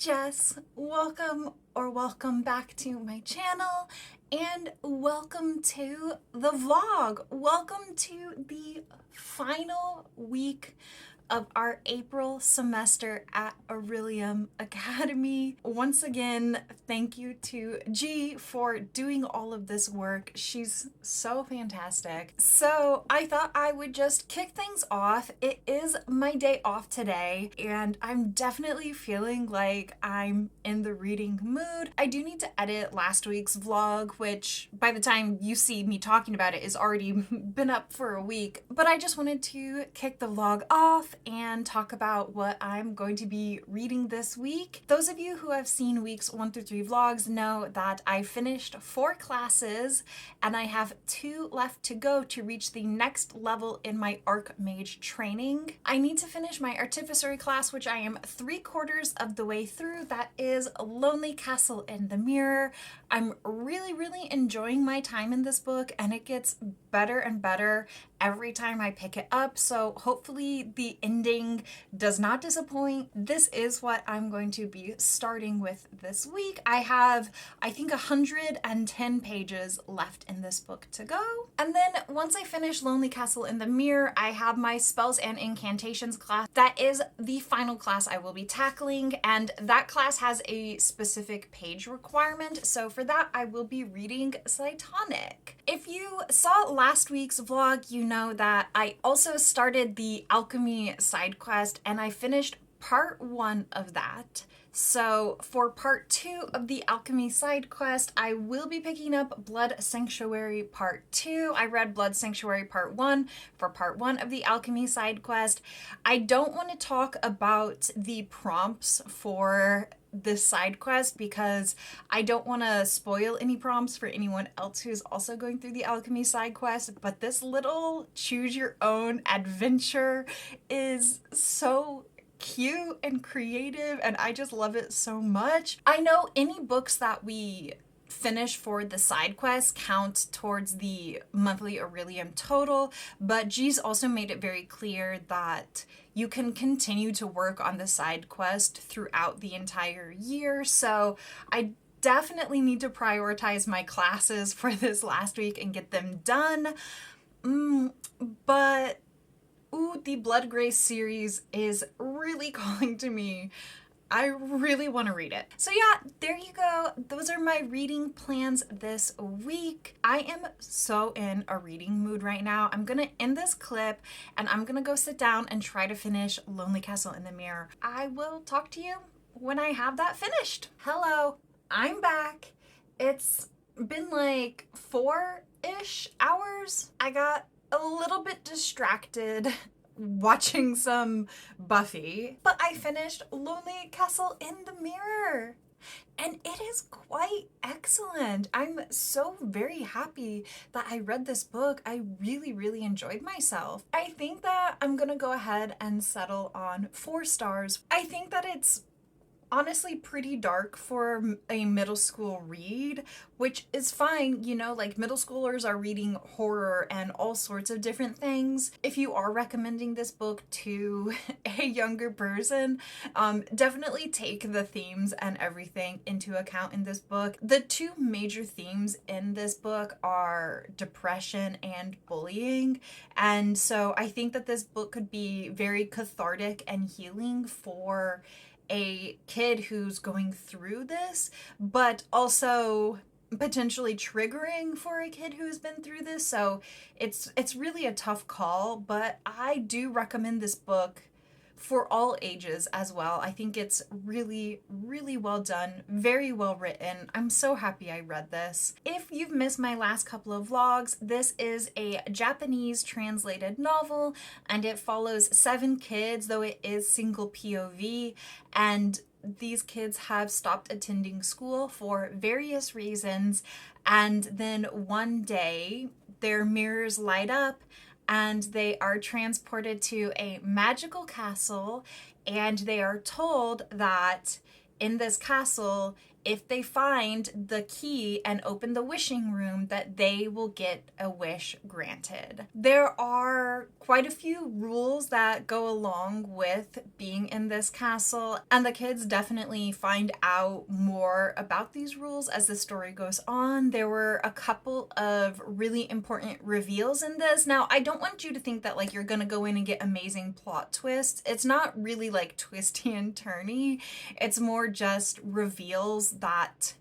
Jess. Welcome back to my channel and welcome to the vlog. Welcome to the final week of our April semester at Orilium Academy. Once again, thank you to G for doing all of this work. She's so fantastic. So I thought I would just kick things off. It is my day off today and I'm definitely feeling like I'm in the reading mood. I do need to edit last week's vlog, which by the time you see me talking about it is already been up for a week, but I just wanted to kick the vlog off and talk about what I'm going to be reading this week. Those of you who have seen weeks 1 through 3 vlogs know that I finished 4 classes and I have 2 left to go to reach the next level in my Archmage training. I need to finish my Artificery class, which I am 3/4 of the way through. That is Lonely Castle in the Mirror. I'm really enjoying my time in this book and it gets better and better every time I pick it up, so hopefully the ending does not disappoint. This is what I'm going to be starting with this week. I have, I think, 110 pages left in this book to go. And then once I finish Lonely Castle in the Mirror, I have my Spells and Incantations class. That is the final class I will be tackling, and that class has a specific page requirement, so for that I will be reading Cytonic. If you saw last week's vlog, you know that I also started the alchemy side quest and I finished part 1 of that. So for part 2 of the alchemy side quest, I will be picking up Blood Sanctuary part 2. I read Blood Sanctuary part 1 for part 1 of the alchemy side quest. I don't want to talk about the prompts for this side quest because I don't want to spoil any prompts for anyone else who's also going through the alchemy side quest, but this little choose your own adventure is so cute and creative and I just love it so much. I know any books that we finish for the side quest count towards the monthly Orilium total, but G's also made it very clear that you can continue to work on the side quest throughout the entire year, so I definitely need to prioritize my classes for this last week and get them done. But ooh, the Blood Grace series is really calling to me. I really want to read it. So yeah, there you go. Those are my reading plans this week. I am so in a reading mood right now. I'm gonna end this clip and I'm gonna go sit down and try to finish Lonely Castle in the Mirror. I will talk to you when I have that finished. Hello, I'm back. It's been like 4-ish hours. I got a little bit distracted watching some Buffy, but I finished Lonely Castle in the Mirror and it is quite excellent. I'm so very happy that I read this book. I really enjoyed myself. I think that I'm gonna go ahead and settle on 4 stars. I think that it's honestly pretty dark for a middle school read, which is fine, you know, like middle schoolers are reading horror and all sorts of different things. If you are recommending this book to a younger person, definitely take the themes and everything into account in this book. The 2 major themes in this book are depression and bullying, and so I think that this book could be very cathartic and healing for a kid who's going through this, but also potentially triggering for a kid who's been through this. So it's really a tough call, but I do recommend this book for all ages as well. I think it's really well done, very well written. I'm so happy I read this. If you've missed my last couple of vlogs, this is a Japanese translated novel and it follows 7 kids, though it is single POV, and these kids have stopped attending school for various reasons, and then one day their mirrors light up and they are transported to a magical castle, and they are told that in this castle if they find the key and open the wishing room, that they will get a wish granted. There are quite a few rules that go along with being in this castle, and the kids definitely find out more about these rules as the story goes on. There were a couple of really important reveals in this. Now, I don't want you to think that like you're gonna go in and get amazing plot twists. It's not really like twisty and turny. It's more just reveals that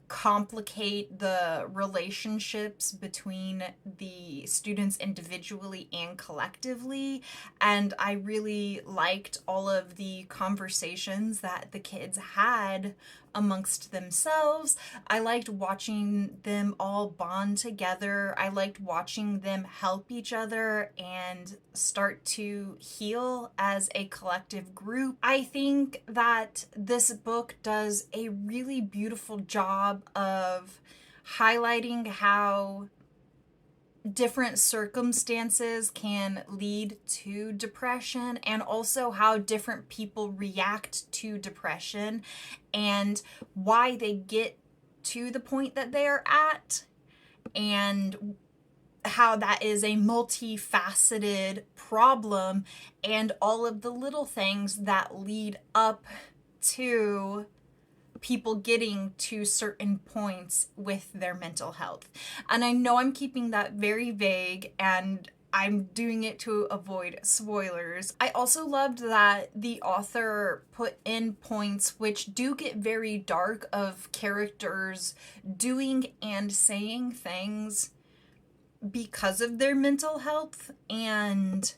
complicate the relationships between the students individually and collectively. And I really liked all of the conversations that the kids had amongst themselves. I liked watching them all bond together. I liked watching them help each other and start to heal as a collective group. I think that this book does a really beautiful job of highlighting how different circumstances can lead to depression, and also how different people react to depression and why they get to the point that they are at, and how that is a multifaceted problem, and all of the little things that lead up to people getting to certain points with their mental health. And I know I'm keeping that very vague, and I'm doing it to avoid spoilers. I also loved that the author put in points which do get very dark, of characters doing and saying things because of their mental health, and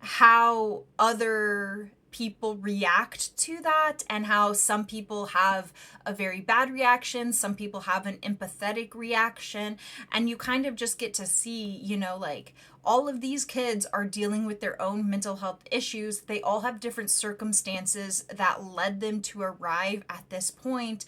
how other people react to that, and how some people have a very bad reaction, some people have an empathetic reaction, and you kind of just get to see, you know, like all of these kids are dealing with their own mental health issues. They all have different circumstances that led them to arrive at this point,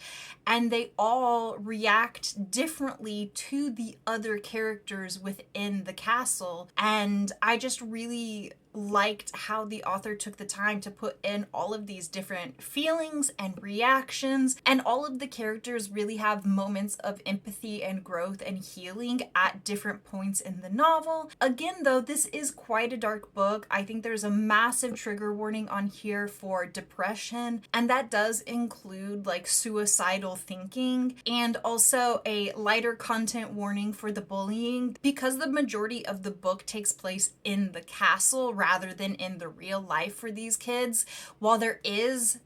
and they all react differently to the other characters within the castle. And I just really liked how the author took the time to put in all of these different feelings and reactions, and all of the characters really have moments of empathy and growth and healing at different points in the novel. Again, though, this is quite a dark book. I think there's a massive trigger warning on here for depression, and that does include like suicidal thinking, and also a lighter content warning for the bullying, because the majority of the book takes place in the castle rather than in the real life for these kids. While there is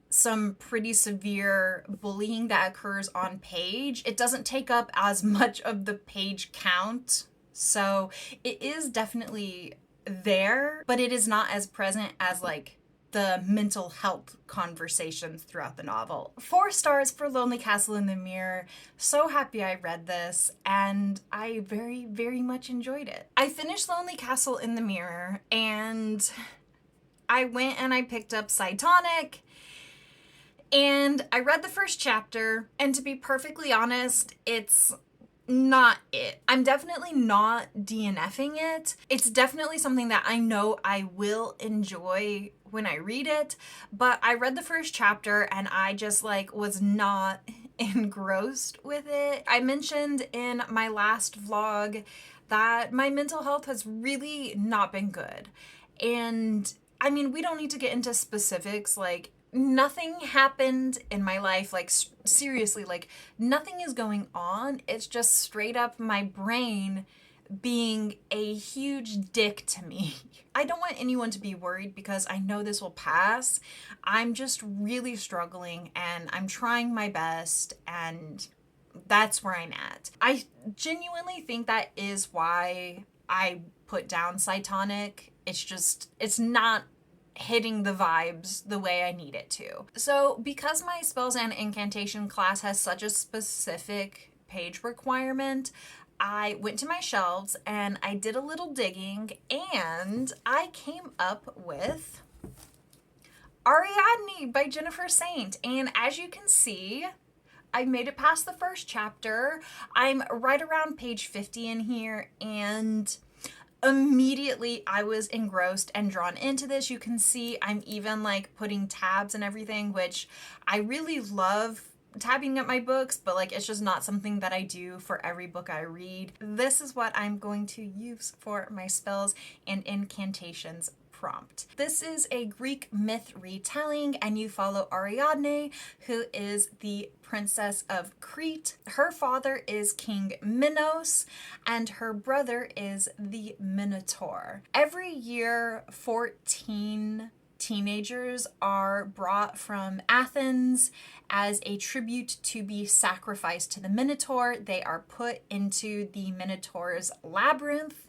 some pretty severe bullying that occurs on page, it doesn't take up as much of the page count. So it is definitely there, but it is not as present as like the mental health conversations throughout the novel. 4 stars for Lonely Castle in the Mirror. So happy I read this, and I very, very much enjoyed it. I finished Lonely Castle in the Mirror, and I went and I picked up Cytonic, and I read the first chapter, and to be perfectly honest, it's not it. I'm definitely not DNFing it. It's definitely something that I know I will enjoy when I read it, but I read the first chapter and I just like was not engrossed with it. I mentioned in my last vlog that my mental health has really not been good. And I mean, we don't need to get into specifics, like nothing happened in my life, like seriously, like nothing is going on. It's just straight up my brain being a huge dick to me. I don't want anyone to be worried because I know this will pass. I'm just really struggling and I'm trying my best, and that's where I'm at. I genuinely think that is why I put down Cytonic. It's not hitting the vibes the way I need it to. So because my spells and incantation class has such a specific page requirement, I went to my shelves and I did a little digging, and I came up with Ariadne by Jennifer Saint. And as you can see, I made it past the first chapter. I'm right around page 50 in here, and immediately I was engrossed and drawn into this. You can see I'm even like putting tabs and everything, which I really love tabbing at my books, but like it's just not something that I do for every book I read. This is what I'm going to use for my spells and incantations prompt. This is a Greek myth retelling, and you follow Ariadne, who is the princess of Crete. Her father is King Minos, and her brother is the Minotaur. Every year, 14 teenagers are brought from Athens as a tribute to be sacrificed to the Minotaur. They are put into the Minotaur's labyrinth,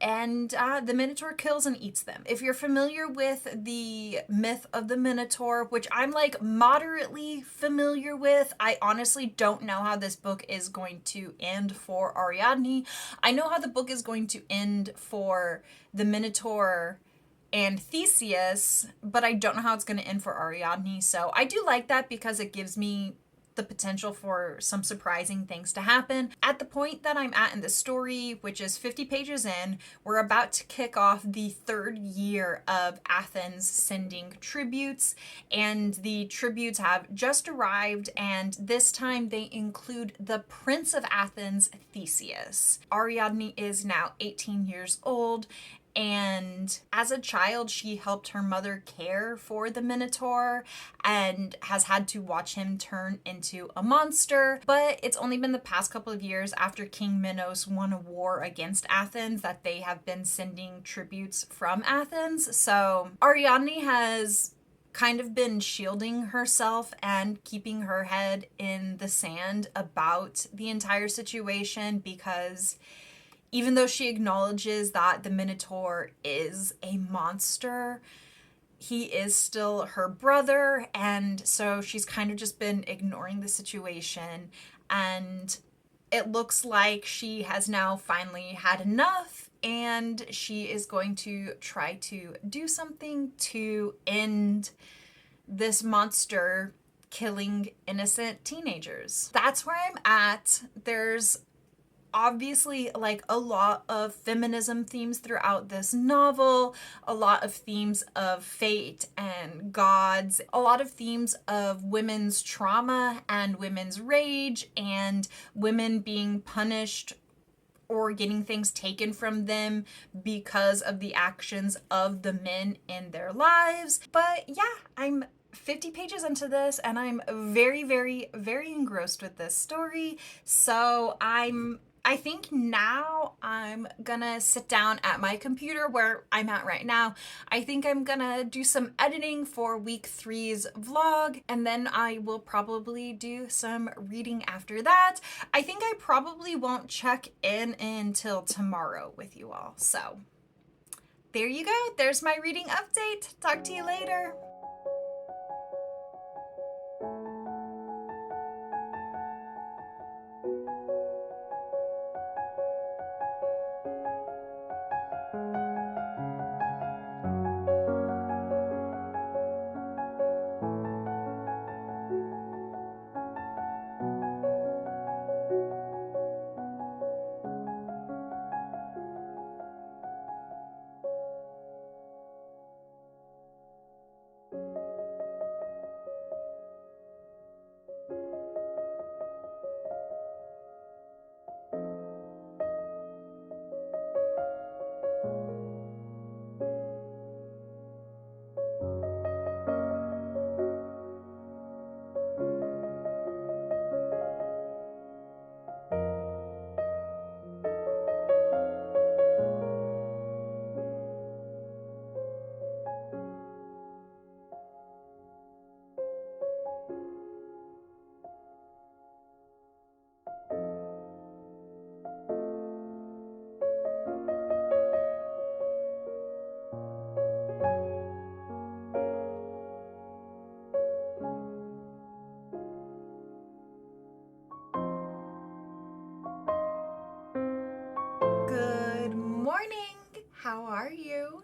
and the Minotaur kills and eats them. If you're familiar with the myth of the Minotaur, which I'm like moderately familiar with, I honestly don't know how this book is going to end for Ariadne. I know how the book is going to end for the Minotaur and Theseus, but I don't know how it's going to end for Ariadne. So I do like that because it gives me the potential for some surprising things to happen. At the point that I'm at in the story, which is 50 pages in, we're about to kick off the third year of Athens sending tributes, and the tributes have just arrived, and this time they include the Prince of Athens, Theseus. Ariadne is now 18 years old, and as a child, she helped her mother care for the Minotaur and has had to watch him turn into a monster. But it's only been the past couple of years after King Minos won a war against Athens that they have been sending tributes from Athens. So Ariadne has kind of been shielding herself and keeping her head in the sand about the entire situation, because even though she acknowledges that the Minotaur is a monster, he is still her brother, and so she's kind of just been ignoring the situation, and it looks like she has now finally had enough, and she is going to try to do something to end this monster killing innocent teenagers. That's where I'm at. There's obviously like a lot of feminism themes throughout this novel, a lot of themes of fate and gods, a lot of themes of women's trauma and women's rage and women being punished or getting things taken from them because of the actions of the men in their lives. But yeah, I'm 50 pages into this and I'm very, very, very engrossed with this story. So I think now I'm gonna sit down at my computer where I'm at right now. I think I'm gonna do some editing for week 3's vlog, and then I will probably do some reading after that. I think I probably won't check in until tomorrow with you all. So there you go. There's my reading update. Talk to you later. Good morning. How are you?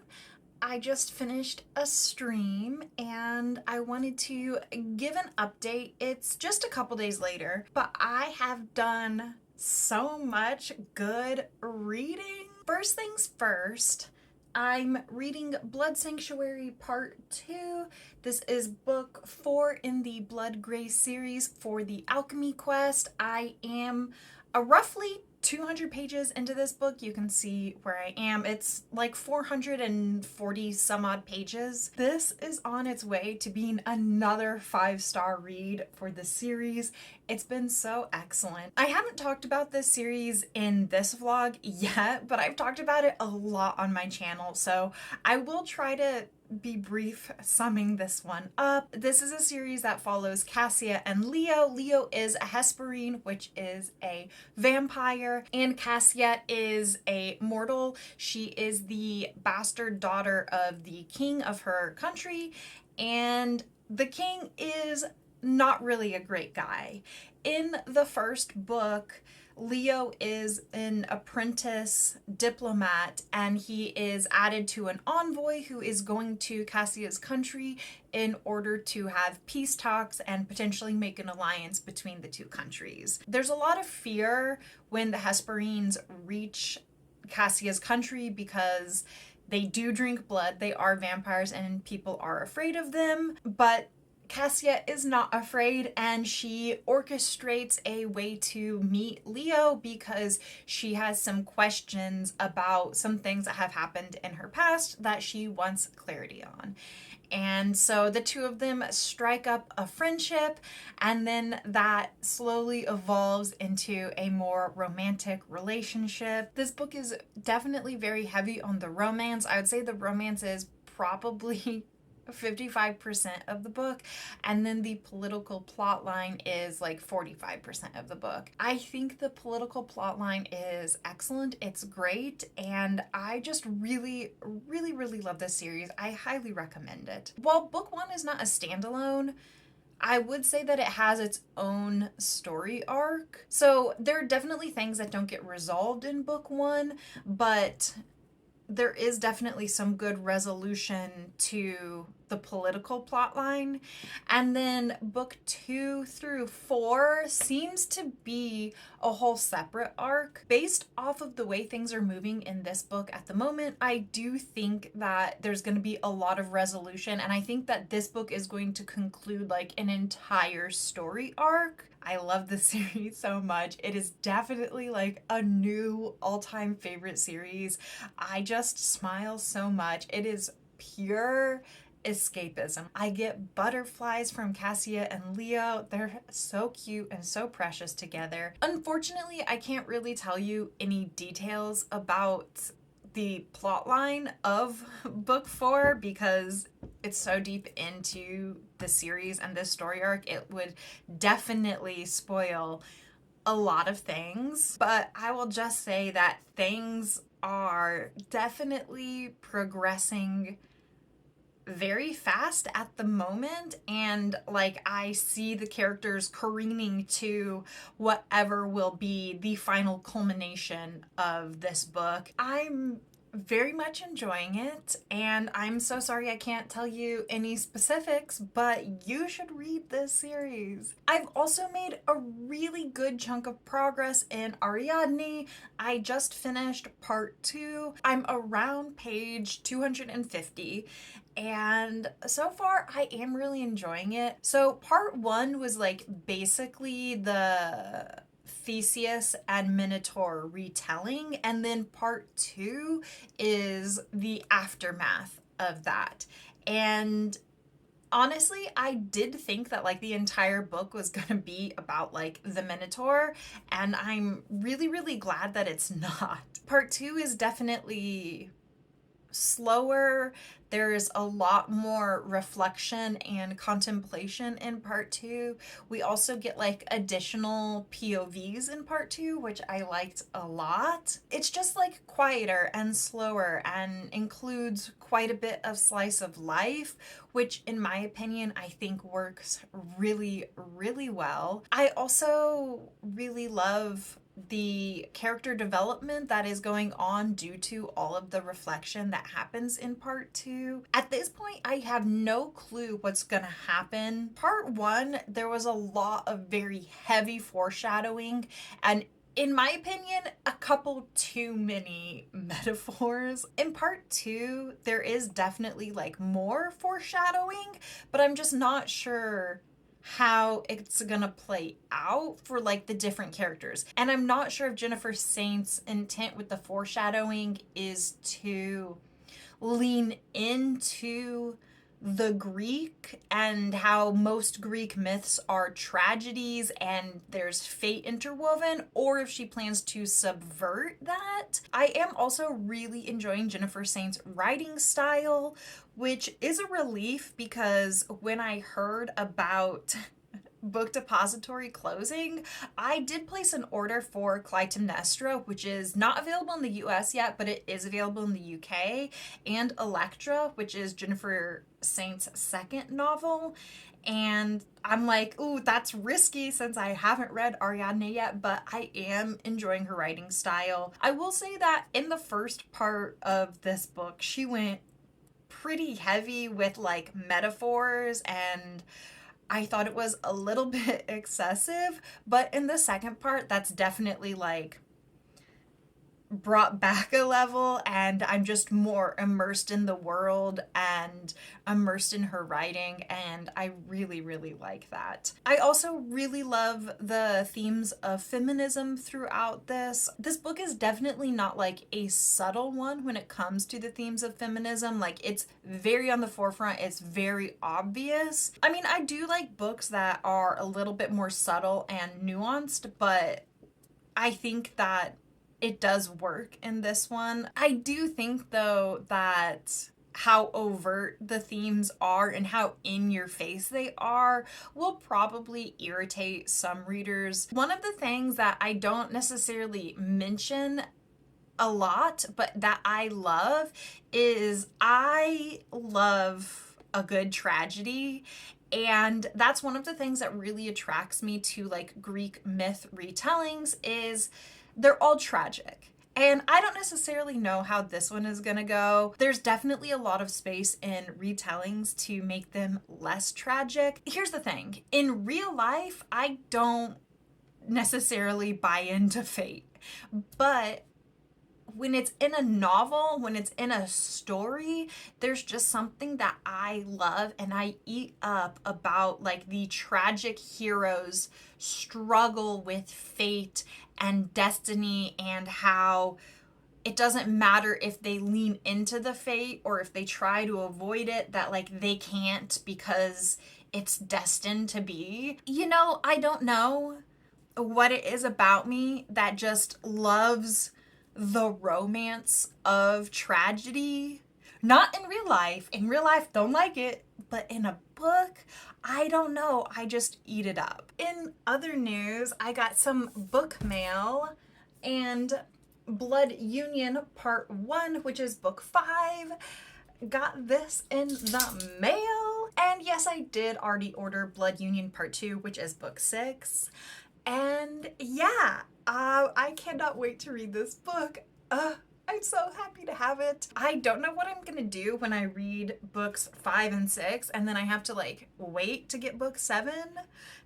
I just finished a stream and I wanted to give an update. It's just a couple days later, but I have done so much good reading. First things first, I'm reading Blood Sanctuary Part 2. This is book 4 in the Blood Grace series for the Alchemy Quest. I am roughly 200 pages into this book. You can see where I am. It's like 440 some odd pages. This is on its way to being another 5-star read for the series. It's been so excellent. I haven't talked about this series in this vlog yet, but I've talked about it a lot on my channel, so I will try to be brief summing this one up. This is a series that follows Cassia and Leo. Leo is a Hesperine, which is a vampire, and Cassia is a mortal. She is the bastard daughter of the king of her country, and the king is not really a great guy. In the first book, Leo is an apprentice diplomat, and he is added to an envoy who is going to Cassia's country in order to have peace talks and potentially make an alliance between the two countries. There's a lot of fear when the Hesperines reach Cassia's country because they do drink blood, they are vampires, and people are afraid of them, but Cassia is not afraid, and she orchestrates a way to meet Leo because she has some questions about some things that have happened in her past that she wants clarity on. And so the two of them strike up a friendship, and then that slowly evolves into a more romantic relationship. This book is definitely very heavy on the romance. I would say the romance is probably 55% of the book, and then the political plot line is like 45% of the book. I think the political plot line is excellent. It's great, and I just really love this series. I highly recommend it. While book 1 is not a standalone, I would say that it has its own story arc. So there are definitely things that don't get resolved in book 1, but there is definitely some good resolution to the political plot line. And then book 2 through 4 seems to be a whole separate arc. Based off of the way things are moving in this book at the moment, I do think that there's going to be a lot of resolution, and I think that this book is going to conclude like an entire story arc. I love this series so much. It is definitely like a new all-time favorite series. I just smile so much. It is pure escapism. I get butterflies from Cassia and Leo. They're so cute and so precious together. Unfortunately, I can't really tell you any details about the plot line of book 4 because it's so deep into the series and this story arc. It would definitely spoil a lot of things, but I will just say that things are definitely progressing very fast at the moment, and like I see the characters careening to whatever will be the final culmination of this book. I'm very much enjoying it, and I'm so sorry I can't tell you any specifics, but you should read this series. I've also made a really good chunk of progress in Ariadne. I just finished part 2. I'm around page 250, and so far I am really enjoying it. So part 1 was like basically the Theseus and Minotaur retelling, and then part 2 is the aftermath of that. And honestly, I did think that like the entire book was gonna be about like the Minotaur, and I'm really glad that it's not. Part 2 is definitely slower. There's a lot more reflection and contemplation in part 2. We also get like additional POVs in part 2, which I liked a lot. It's just like quieter and slower and includes quite a bit of slice of life, which in my opinion, I think works really well. I also really love the character development that is going on due to all of the reflection that happens in part 2. At this point, I have no clue what's gonna happen. Part 1, there was a lot of very heavy foreshadowing, and in my opinion, a couple too many metaphors. In part two, there is definitely like more foreshadowing, but I'm just not sure how it's gonna play out for like the different characters. And I'm not sure if Jennifer Saint's intent with the foreshadowing is to lean into the Greek and how most Greek myths are tragedies and there's fate interwoven, or if she plans to subvert that. I am also really enjoying Jennifer Saint's writing style, which is a relief because when I heard about book depository closing, I did place an order for Clytemnestra, which is not available in the US yet, but it is available in the UK, and Electra, which is Jennifer Saint's second novel. And I'm like, ooh, that's risky since I haven't read Ariadne yet, but I am enjoying her writing style. I will say that in the first part of this book, she went pretty heavy with like metaphors, and I thought it was a little bit excessive, but in the second part, that's definitely like brought back a level, and I'm just more immersed in the world and immersed in her writing, and I really, really like that. I also really love the themes of feminism throughout this. This book is definitely not like a subtle one when it comes to the themes of feminism. Like, it's very on the forefront, it's very obvious. I mean, I do like books that are a little bit more subtle and nuanced, but I think that it does work in this one. I do think, though, that how overt the themes are and how in your face they are will probably irritate some readers. One of the things that I don't necessarily mention a lot, but that I love, is I love a good tragedy. And that's one of the things that really attracts me to like Greek myth retellings, is they're all tragic. And I don't necessarily know how this one is gonna go. There's definitely a lot of space in retellings to make them less tragic. Here's the thing. In real life, I don't necessarily buy into fate. But when it's in a novel, when it's in a story, there's just something that I love and I eat up about like the tragic heroes struggle with fate and destiny, and how it doesn't matter if they lean into the fate or if they try to avoid it, that like they can't because it's destined to be. You know, I don't know what it is about me that just loves the romance of tragedy. Not in real life. In real life, don't like it. But in a book, I don't know. I just eat it up. In other news, I got some book mail, and Blood Union Part 1, which is book 5, got this in the mail. And yes, I did already order Blood Union Part 2, which is book 6. And yeah, I cannot wait to read this book. I'm so happy to have it. I don't know what I'm gonna do when I read books 5 and 6 and then I have to like wait to get book 7.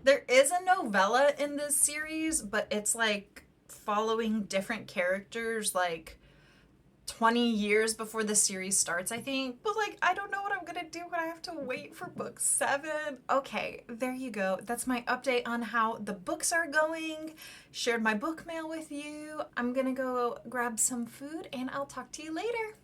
There is a novella in this series, but it's like following different characters like 20 years before the series starts, I think. But like, I don't know what I'm gonna do when I have to wait for book 7. Okay, there you go. That's my update on how the books are going. Shared my book mail with you. I'm gonna go grab some food and I'll talk to you later.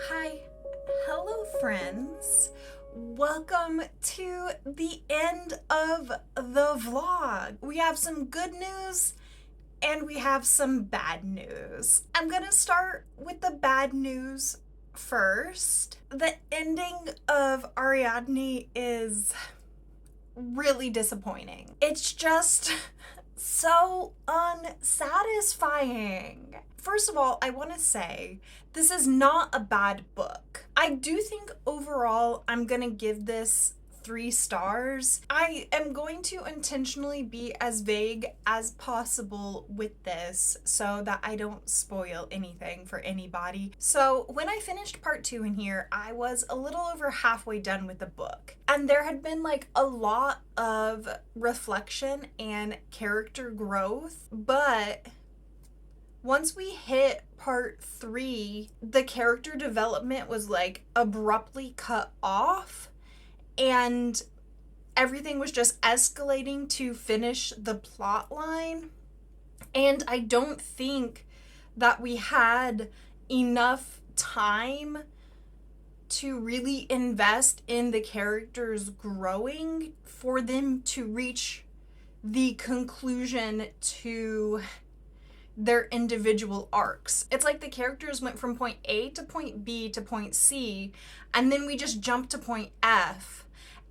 Hi, hello friends. Welcome to the end of the vlog. We have some good news and we have some bad news. I'm gonna start with the bad news first. The ending of Ariadne is really disappointing. It's just so unsatisfying. First of all, I want to say this is not a bad book. I do think overall I'm gonna give this 3 stars. I am going to intentionally be as vague as possible with this so that I don't spoil anything for anybody. So when I finished part 2 in here, I was a little over halfway done with the book. And there had been like a lot of reflection and character growth, but once we hit part 3, the character development was like abruptly cut off. And everything was just escalating to finish the plot line. And I don't think that we had enough time to really invest in the characters growing for them to reach the conclusion to their individual arcs. It's like the characters went from point A to point B to point C, and then we just jumped to point F.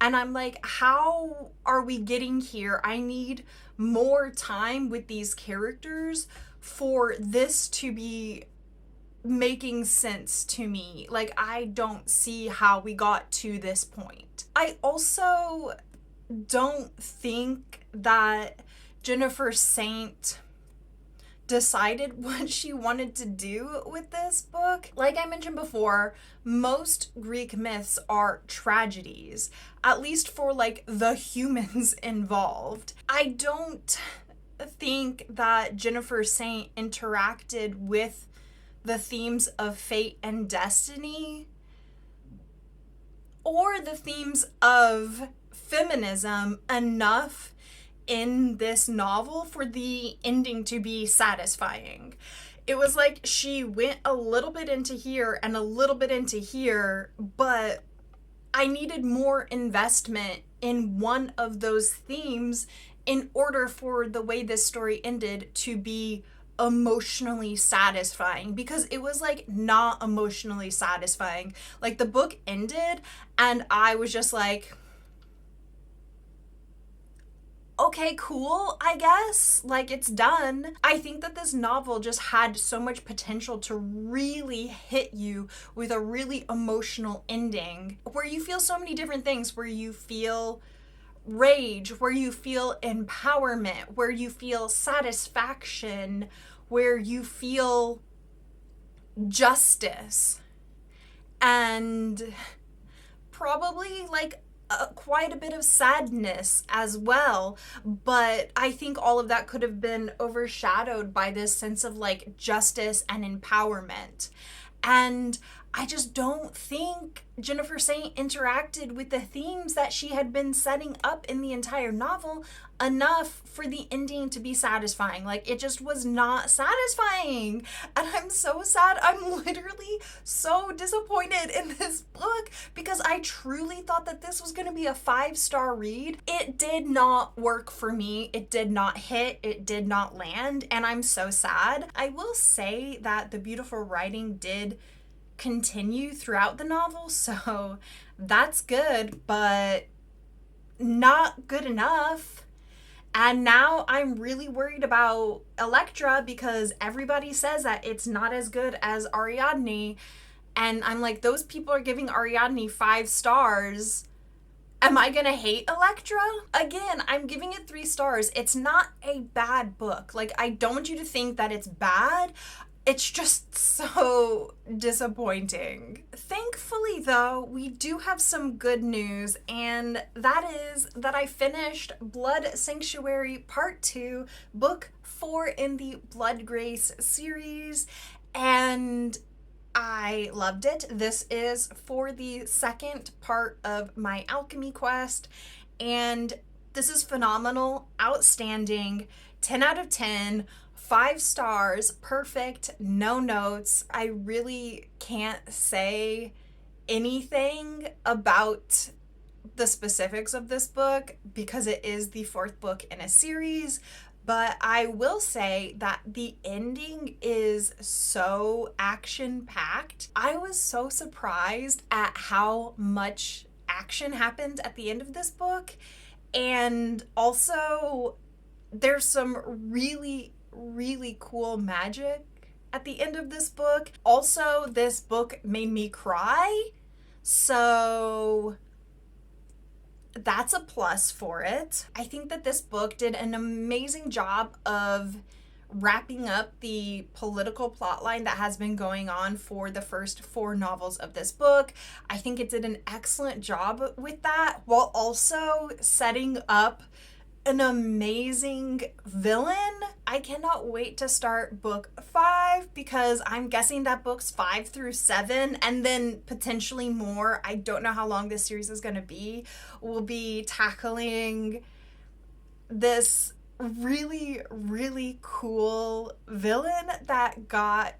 And I'm like, how are we getting here? I need more time with these characters for this to be making sense to me. Like, I don't see how we got to this point. I also don't think that Jennifer Saint decided what she wanted to do with this book. Like I mentioned before, most Greek myths are tragedies, at least for like the humans involved. I don't think that Jennifer Saint interacted with the themes of fate and destiny or the themes of feminism enough in this novel for the ending to be satisfying. It was like she went a little bit into here and a little bit into here, but I needed more investment in one of those themes in order for the way this story ended to be emotionally satisfying, because it was like not emotionally satisfying. Like the book ended and I was just like, okay, cool, I guess. Like, it's done. I think that this novel just had so much potential to really hit you with a really emotional ending where you feel so many different things, where you feel rage, where you feel empowerment, where you feel satisfaction, where you feel justice, and probably like quite a bit of sadness as well. But I think all of that could have been overshadowed by this sense of like justice and empowerment. And I just don't think Jennifer Saint interacted with the themes that she had been setting up in the entire novel enough for the ending to be satisfying. Like, it just was not satisfying. And I'm so sad. I'm literally so disappointed in this book because I truly thought that this was going to be a 5-star read. It did not work for me. It did not hit. It did not land. And I'm so sad. I will say that the beautiful writing did continue throughout the novel, so that's good, but not good enough. And now I'm really worried about Electra because everybody says that it's not as good as Ariadne, and I'm like, those people are giving Ariadne 5 stars. Am I gonna hate Electra? Again, I'm giving it 3 stars. It's not a bad book. Like, I don't want you to think that it's bad. It's just so disappointing. Thankfully, though, we do have some good news, and that is that I finished Blood Sanctuary Part 2, Book 4 in the Blood Grace series, and I loved it. This is for the second part of my alchemy quest, and this is phenomenal, outstanding, 10 out of 10, 5 stars, perfect, no notes. I really can't say anything about the specifics of this book because it is the 4th book in a series, but I will say that the ending is so action-packed. I was so surprised at how much action happened at the end of this book, and also there's some really, really cool magic at the end of this book. Also, this book made me cry, so that's a plus for it. I think that this book did an amazing job of wrapping up the political plotline that has been going on for the first 4 novels of this book. I think it did an excellent job with that, while also setting up an amazing villain. I cannot wait to start book 5 because I'm guessing that books 5 through 7 and then potentially more, I don't know how long this series is going to be, will be tackling this really, really cool villain that got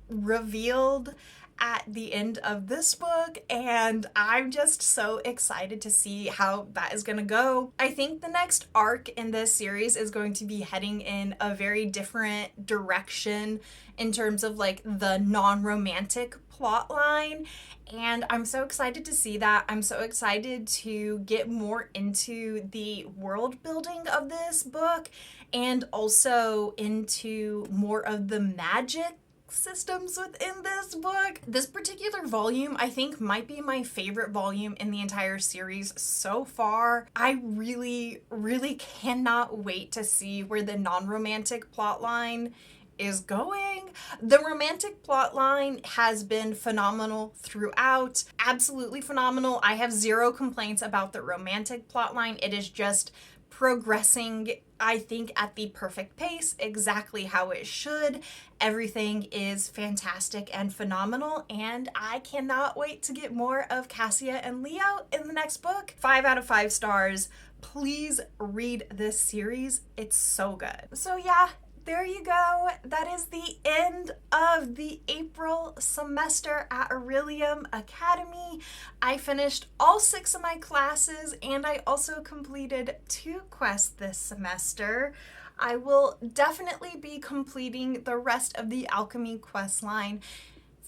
revealed at the end of this book, and I'm just so excited to see how that is gonna go. I think the next arc in this series is going to be heading in a very different direction in terms of like the non-romantic plot line, and I'm so excited to see that. I'm so excited to get more into the world building of this book and also into more of the magic systems within this book. This particular volume, I think, might be my favorite volume in the entire series so far. I really, really cannot wait to see where the non-romantic plotline is going. The romantic plotline has been phenomenal throughout, absolutely phenomenal. I have 0 complaints about the romantic plotline. It is just progressing, I think, at the perfect pace, exactly how it should. Everything is fantastic and phenomenal, and I cannot wait to get more of Cassia and Leo in the next book. 5 out of 5 stars. Please read this series. It's so good. So yeah, there you go. That is the end of the April semester at Orilium Academy. I finished all 6 of my classes, and I also completed 2 quests this semester. I will definitely be completing the rest of the alchemy quest line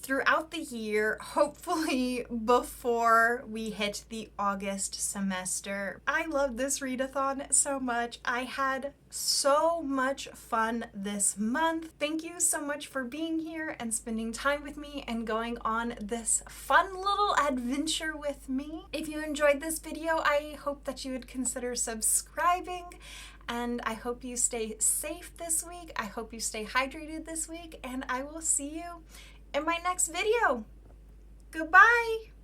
throughout the year, hopefully before we hit the August semester. I love this readathon so much. I had so much fun this month. Thank you so much for being here and spending time with me and going on this fun little adventure with me. If you enjoyed this video, I hope that you would consider subscribing, and I hope you stay safe this week. I hope you stay hydrated this week, and I will see you in my next video. Goodbye!